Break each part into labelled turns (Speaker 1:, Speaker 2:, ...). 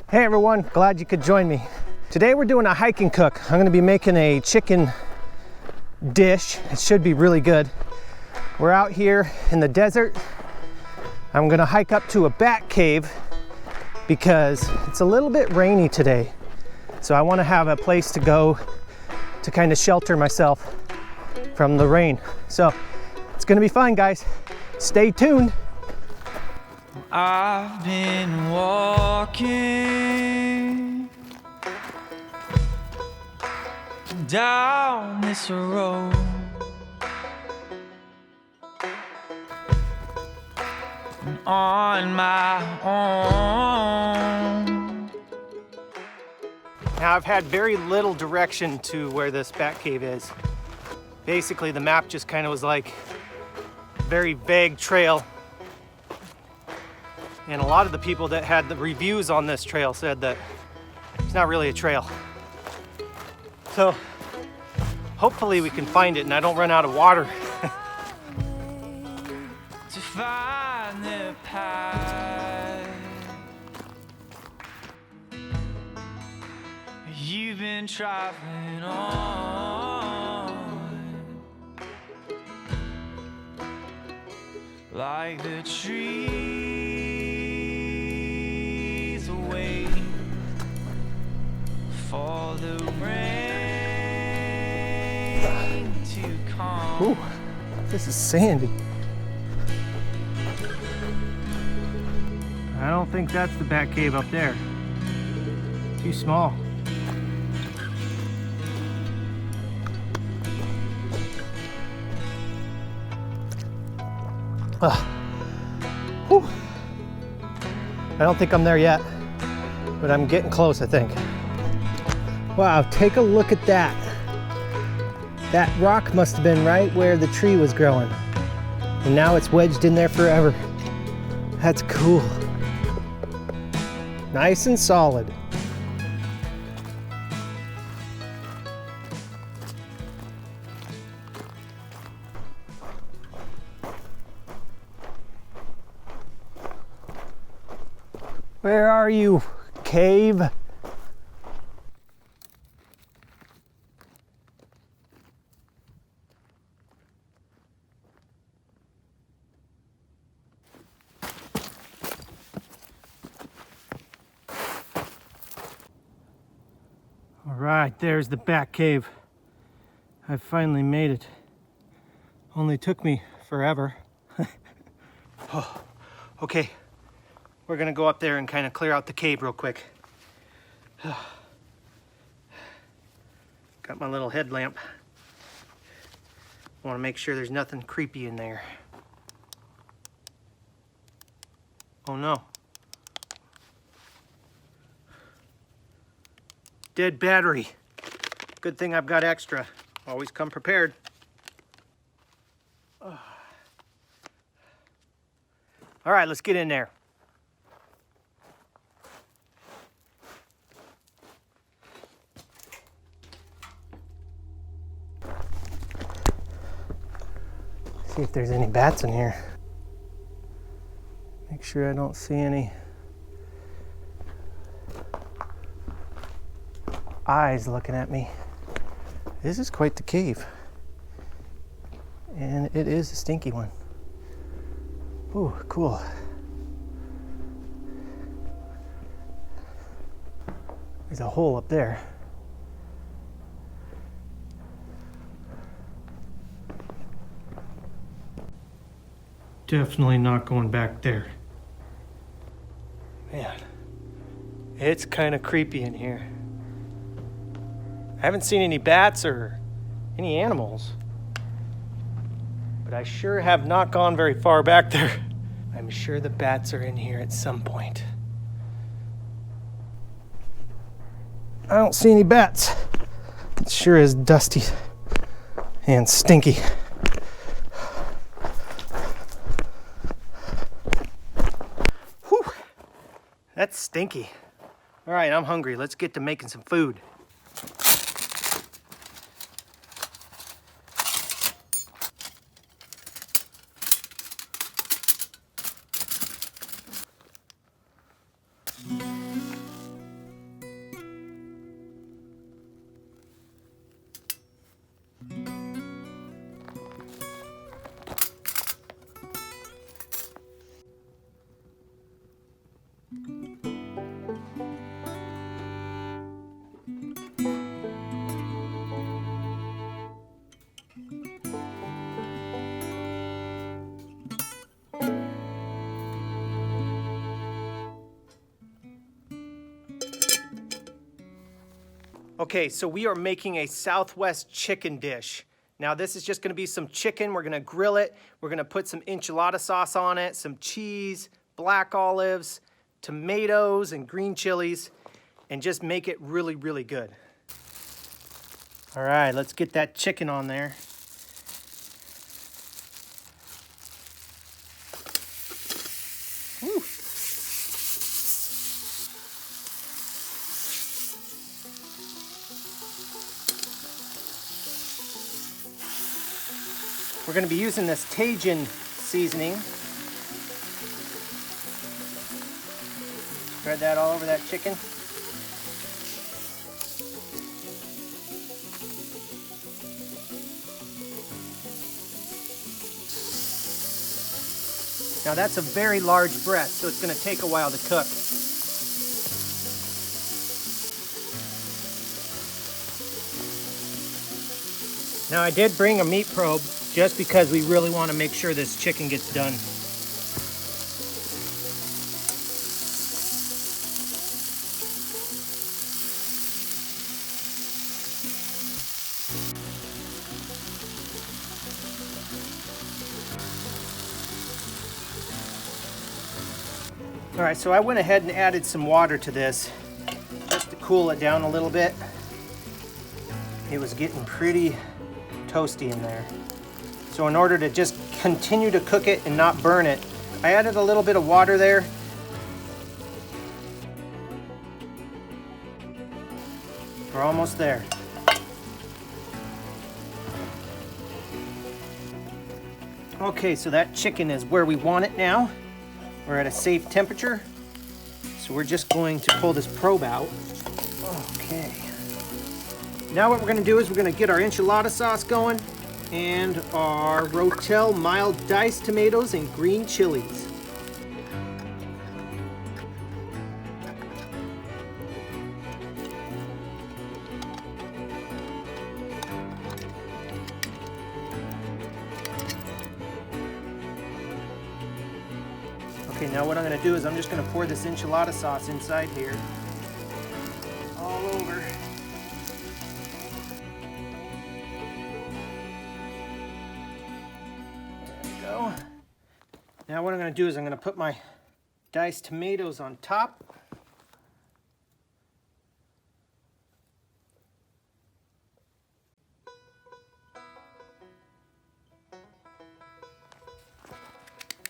Speaker 1: Hey everyone, glad you could join me. Today we're doing a hike and cook. I'm gonna be making a chicken dish. It should be really good. We're out here in the desert. I'm gonna hike up to a bat cave because it's a little bit rainy today. So I wanna have a place to go to kind of shelter myself from the rain. So it's gonna be fun, guys. Stay tuned.
Speaker 2: I've been walking down this road, on my own.
Speaker 1: Now I've had very little direction to where this bat cave is. Basically the map just kind of was like very vague trail. And a lot of the people that had the reviews on this trail said that it's not really a trail. So hopefully we can find it and I don't run out of water.
Speaker 2: To find the path you've been traveling on, like the trees wait for the rain to come.
Speaker 1: Ooh, this is sandy. I don't think that's the bat cave up there. Too small. Whew. I don't think I'm there yet, but I'm getting close, I think. Wow, take a look at that. That rock must have been right where the tree was growing. And now it's wedged in there forever. That's cool. Nice and solid. Where are you, cave? All right, there's the bat cave. I finally made it. Only took me forever. Oh, okay. We're gonna go up there and kind of clear out the cave real quick. Got my little headlamp. Want to make sure there's nothing creepy in there. Oh no. Dead battery. Good thing I've got extra. Always come prepared. All right, let's get in there. See if there's any bats in here. Make sure I don't see any eyes looking at me. This is quite the cave. And it is a stinky one. Ooh, cool. There's a hole up there. Definitely not going back there. Man, it's kind of creepy in here. I haven't seen any bats or any animals, but I sure have not gone very far back there. I'm sure the bats are in here at some point. I don't see any bats. It sure is dusty and stinky. Whew, that's stinky. All right, I'm hungry. Let's get to making some food. Okay, so we are making a Southwest chicken dish. Now this is just gonna be some chicken. We're gonna grill it. We're gonna put some enchilada sauce on it, some cheese, black olives, tomatoes, and green chilies, and just make it really, really good. All right, let's get that chicken on there. Woo. We're going to be using this Cajun seasoning. Spread that all over that chicken. Now that's a very large breast, so it's going to take a while to cook. Now I did bring a meat probe just because we really want to make sure this chicken gets done. All right, so I went ahead and added some water to this just to cool it down a little bit. It was getting pretty toasty in there. So in order to just continue to cook it and not burn it, I added a little bit of water there. We're almost there. Okay, so that chicken is where we want it now. We're at a safe temperature. So we're just going to pull this probe out. Okay. Now what we're gonna do is we're gonna get our enchilada sauce going and our Rotel mild diced tomatoes and green chilies. Okay, now what I'm gonna do is I'm just gonna pour this enchilada sauce inside here, all over. There we go. Now what I'm gonna do is I'm gonna put my diced tomatoes on top.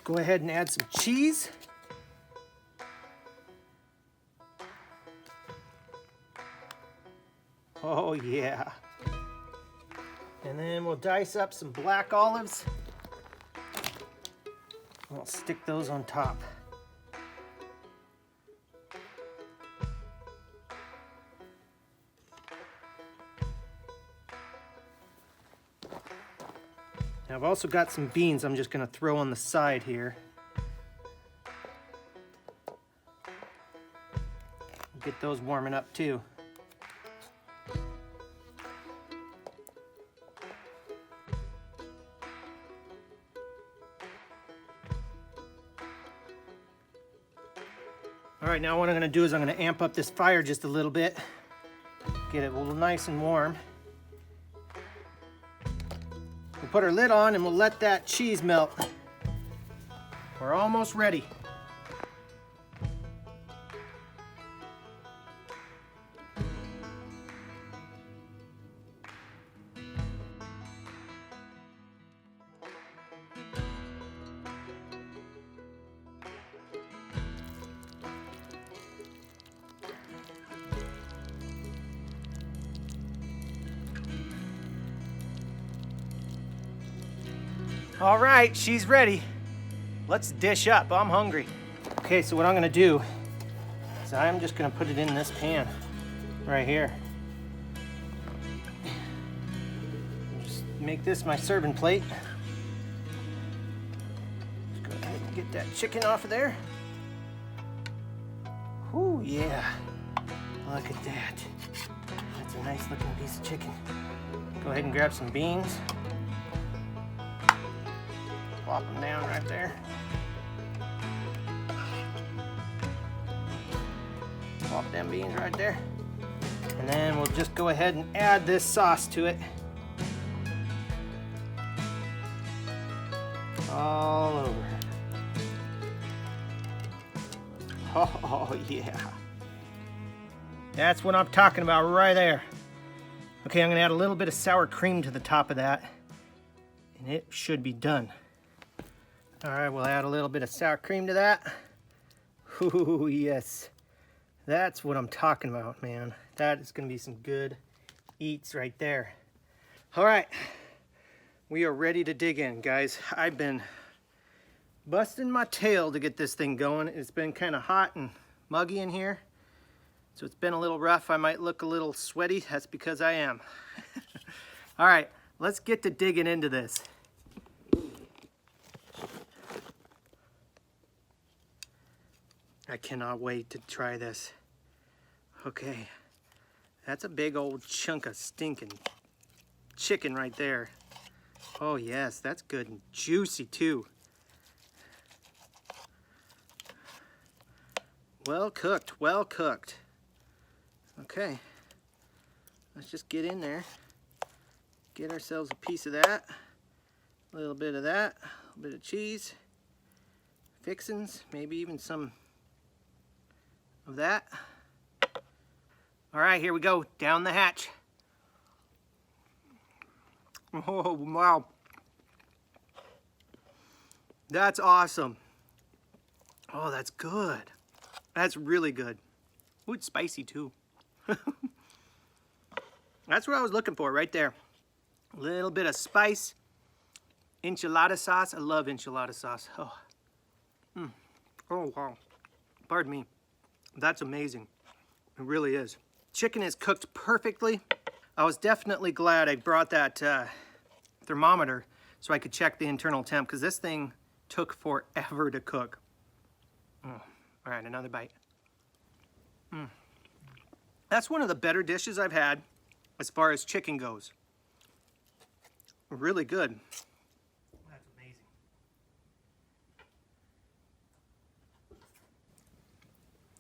Speaker 1: Go ahead and add some cheese. Oh yeah. And then we'll dice up some black olives. We'll stick those on top. Now I've also got some beans I'm just going to throw on the side here. Get those warming up too. All right, now what I'm going to do is I'm going to amp up this fire just a little bit. Get it a little nice and warm. We'll put our lid on and we'll let that cheese melt. We're almost ready. All right, she's ready. Let's dish up. I'm hungry. Okay, so what I'm gonna do is I'm just gonna put it in this pan right here. Just make this my serving plate. Just go ahead and get that chicken off of there. Ooh, yeah. Look at that. That's a nice looking piece of chicken. Go ahead and grab some beans. Plop them down right there. Plop them beans right there. And then we'll just go ahead and add this sauce to it. All over. Oh yeah. That's what I'm talking about right there. Okay, I'm gonna add a little bit of sour cream to the top of that, and it should be done. All right, we'll add a little bit of sour cream to that. Ooh, yes. That's what I'm talking about, man. That is gonna be some good eats right there. All right, we are ready to dig in, guys. I've been busting my tail to get this thing going. It's been kind of hot and muggy in here, so it's been a little rough. I might look a little sweaty. That's because I am. All right, let's get to digging into this. I cannot wait to try this. Okay, that's a big old chunk of stinking chicken right there. Oh yes, that's good and juicy too. Well cooked, well cooked. Okay, let's just get in there. Get ourselves a piece of that, a little bit of that, a little bit of cheese, fixins, maybe even some of that. All right, here we go, down the hatch. Oh, wow. That's awesome. Oh, that's good. That's really good. Ooh, it's spicy too. That's what I was looking for right there. A little bit of spice. Enchilada sauce. I love enchilada sauce. Oh, oh wow. Pardon me. That's amazing. It really is. Chicken is cooked perfectly. I was definitely glad I brought that thermometer so I could check the internal temp, because this thing took forever to cook. Oh, all right, another bite. That's one of the better dishes I've had as far as chicken goes. Really good. That's amazing.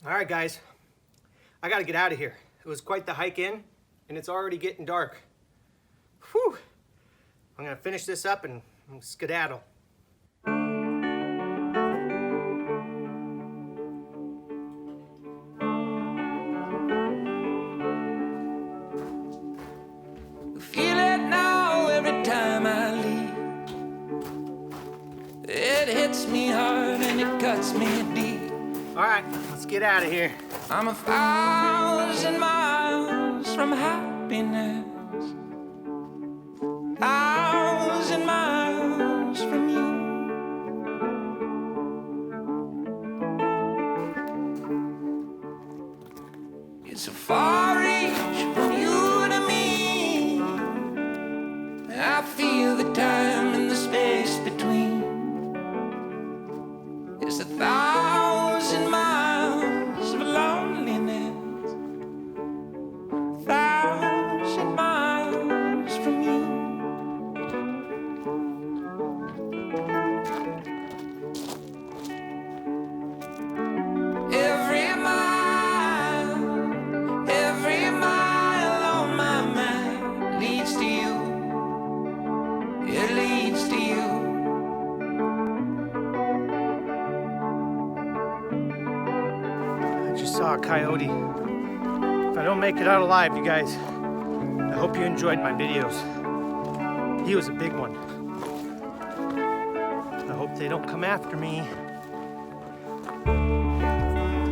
Speaker 1: All right, guys, I gotta get out of here. It was quite the hike in, and it's already getting dark. Whew. I'm gonna finish this up and skedaddle.
Speaker 2: Feel it now every time I leave. It hits me hard and it cuts me deep.
Speaker 1: All right, let's get out of here.
Speaker 2: I'm 1,000 miles from happiness. 1,000 miles from you. It's a far reach from you to me. I feel the time and the space between. It's 1,000 miles of loneliness. 1,000 miles from you. Every mile on my map leads to you. It leads to you.
Speaker 1: I just saw a coyote. If I don't make it out alive, you guys, I hope you enjoyed my videos. He was a big one. I hope they don't come after me.